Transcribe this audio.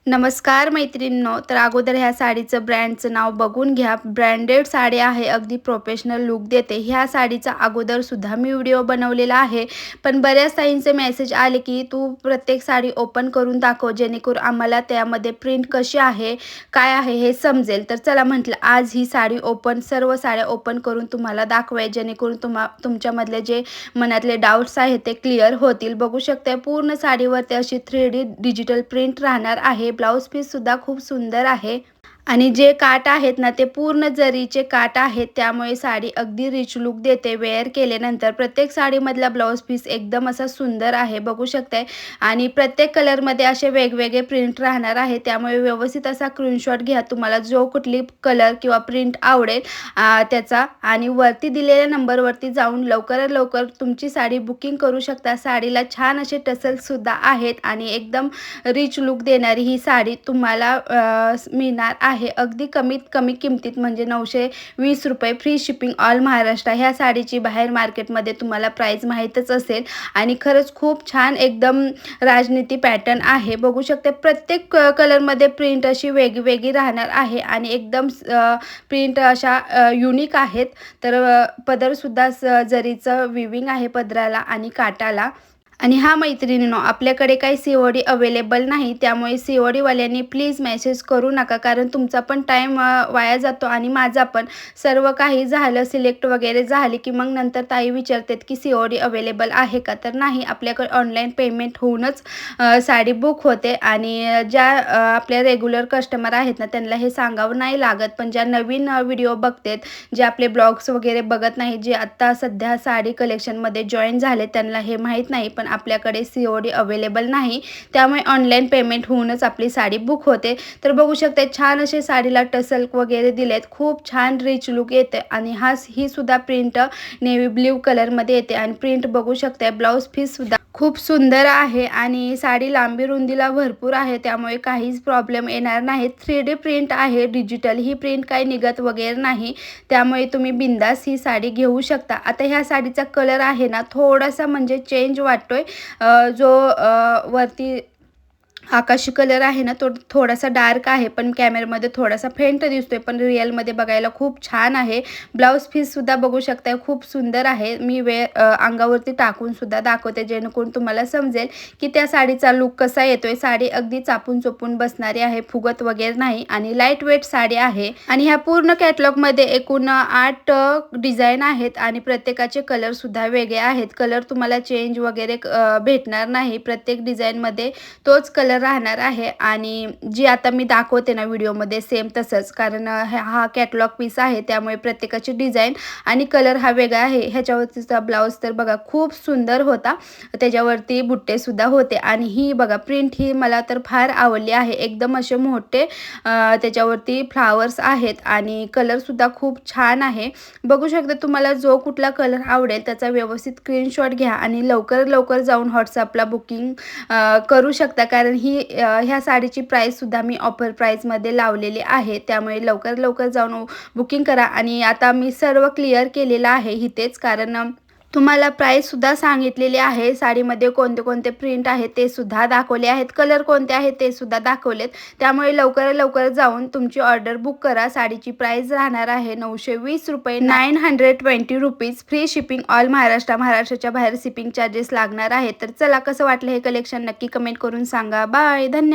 नमस्कार मैत्रिणींनो, तर अगोदर ह्या साडीचं ब्रँडचं नाव बघून घ्या. ब्रँडेड साडी आहे, अगदी प्रोफेशनल लुक देते. ह्या साडीचा अगोदरसुद्धा मी व्हिडिओ बनवलेला आहे, पण बऱ्याच ताईंचे मेसेज आले की तू प्रत्येक साडी ओपन करून दाखव, जेणेकरून आम्हाला त्यामध्ये प्रिंट कशी आहे, काय आहे हे समजेल. तर चला म्हटलं आज ही साडी सर्व साड्या ओपन करून तुम्हाला दाखवाय, जेणेकरून तुमच्यामधले जे मनातले डाऊट्स आहेत ते क्लिअर होतील. बघू शकता पूर्ण साडीवरती अशी 3D डिजिटल प्रिंट राहणार आहे. ब्लाऊज पीससुद्धा खूप सुंदर आहे आणि जे काठ आहेत ना, ते पूर्ण जरीचे काठ आहेत, त्यामुळे साडी अगदी रिच लुक देते वेअर केल्यानंतर. प्रत्येक साडीमधला ब्लाऊज पीस एकदम असा सुंदर आहे, बघू शकताय. आणि प्रत्येक कलरमध्ये असे वेगवेगळे प्रिंट राहणार आहे, त्यामुळे व्यवस्थित असा स्क्रीनशॉट घ्या. तुम्हाला जो कुठली कलर किंवा प्रिंट आवडेल त्याचा, आणि वरती दिलेल्या नंबरवरती जाऊन लवकरात लवकर तुमची साडी बुकिंग करू शकता. साडीला छान असे टसल्ससुद्धा आहेत आणि एकदम रिच लुक देणारी ही साडी तुम्हाला मिळणार आहे अगदी कमीत कमी किमतीत, म्हणजे 920 रुपये, फ्री शिपिंग ऑल महाराष्ट्र. ह्या साडीची बाहेर मार्केटमध्ये तुम्हाला प्राईस माहीतच असेल. आणि खरंच खूप छान एकदम राजनीती पॅटर्न आहे, बघू शकते. प्रत्येक कलरमध्ये प्रिंट अशी वेगवेगळी राहणार आहे आणि एकदम प्रिंट अशा युनिक आहेत. तर पदरसुद्धा जरीचं विविंग आहे पदराला आणि काटाला. आणि हा मैत्रिणींनो, आपल्याकडे काही COD अवेलेबल नाही, त्यामुळे CODवाल्यांनी प्लीज मेसेज करू नका, कारण तुमचा पण टाईम वाया जातो आणि माझा पण. सर्व काही झालं, सिलेक्ट वगैरे झाले की मग नंतर ताई विचारतात की COD अवेलेबल आहे का, तर नाही, आपल्याकडे ऑनलाईन पेमेंट होऊनच साडी बुक होते. आणि ज्या आपल्या रेग्युलर कस्टमर आहेत ना, त्यांना हे सांगावं नाही लागत, पण ज्या नवीन व्हिडिओ बघतात, जे आपले ब्लॉग्स वगैरे बघत नाही, जे आत्ता सध्या साडी कलेक्शनमध्ये जॉईन झाले, त्यांना हे माहीत नाही. पण आपल्याकडे COD अवेलेबल नाही, त्यामुळे ऑनलाईन पेमेंट होऊनच आपली साडी बुक होते. तर बघू शकता छान असे साडीला टसल वगैरे दिलेत, खूप छान रिच लुक येते. आणि ही सुद्धा प्रिंट नेव्ही ब्ल्यू कलरमध्ये येते आणि प्रिंट बघू शकता. ब्लाऊज पीससुद्धा खूप सुंदर आहे आणि साडी लांबी रुंदीला भरपूर आहे, त्यामुळे काहीच प्रॉब्लेम येणार नाही. 3D प्रिंट आहे डिजिटल, ही प्रिंट काही निघत वगैरे नाही, त्यामुळे तुम्ही बिंदास ही साडी घेऊ शकता. आता ह्या साडीचा कलर आहे ना, थोडासा म्हणजे चेंज वाटतोय. जो वरती आकाशी कलर आहे ना, तो थोडासा डार्क आहे, पण कॅमेऱ्यामध्ये थोडासा फेंट दिसतोय, पण रिअलमध्ये बघायला खूप छान आहे. ब्लाऊज पीससुद्धा बघू शकता खूप सुंदर आहे. मी अंगावरती टाकूनसुद्धा दाखवते, जेणेकरून तुम्हाला समजेल की त्या साडीचा लुक कसा येतोय. साडी अगदी चापून चोपून बसणारी आहे, फुगत वगैरे नाही आणि लाईट वेट साडी आहे. आणि ह्या पूर्ण कॅटलॉगमध्ये एकूण 8 डिझाईन आहेत आणि प्रत्येकाचे कलरसुद्धा वेगळे आहेत. कलर तुम्हाला चेंज वगैरे भेटणार नाही, प्रत्येक डिझाईनमध्ये तोच कलर राहणार आहे. आणि जी आता मी दाखवते ना व्हिडिओमध्ये, सेम तसंच, कारण हा कॅटलॉग पीस आहे, त्यामुळे प्रत्येकाची डिझाईन आणि कलर हा वेगळा आहे. ह्याच्यावरतीचा ब्लाऊज तर बघा खूप सुंदर होता, त्याच्यावरती बुट्टेसुद्धा होते. आणि ही बघा प्रिंट, ही मला तर फार आवडली आहे, एकदम असे मोठे त्याच्यावरती फ्लावर्स आहेत आणि कलरसुद्धा खूप छान आहे. बघू शकता, तुम्हाला जो कुठला कलर आवडेल त्याचा व्यवस्थित स्क्रीनशॉट घ्या आणि लवकर जाऊन व्हॉट्सअपला बुकिंग करू शकता, कारण ह्या साडीची प्राईससुद्धा मी ऑफर प्राईसमध्ये लावलेली आहे, त्यामुळे लवकर जाऊन बुकिंग करा. आणि आता मी सर्व क्लिअर केलेलं आहे इथेच, कारण तुम्हाला प्राईससुद्धा सांगितलेली आहे. साडीमध्ये कोणते कोणते प्रिंट आहेत ते सुद्धा दाखवले आहेत, कलर कोणते आहेत ते सुद्धा दाखवलेत, त्यामुळे लवकर जाऊन तुमची ऑर्डर बुक करा. साडीची प्राईस राहणार आहे 920 रुपये, 920 rupees, free shipping all Maharashtra. महाराष्ट्राच्या बाहेर शिपिंग चार्जेस लागणार आहे. तर चला, कसं वाटलं हे कलेक्शन नक्की कमेंट करून सांगा. बाय, धन्यवाद.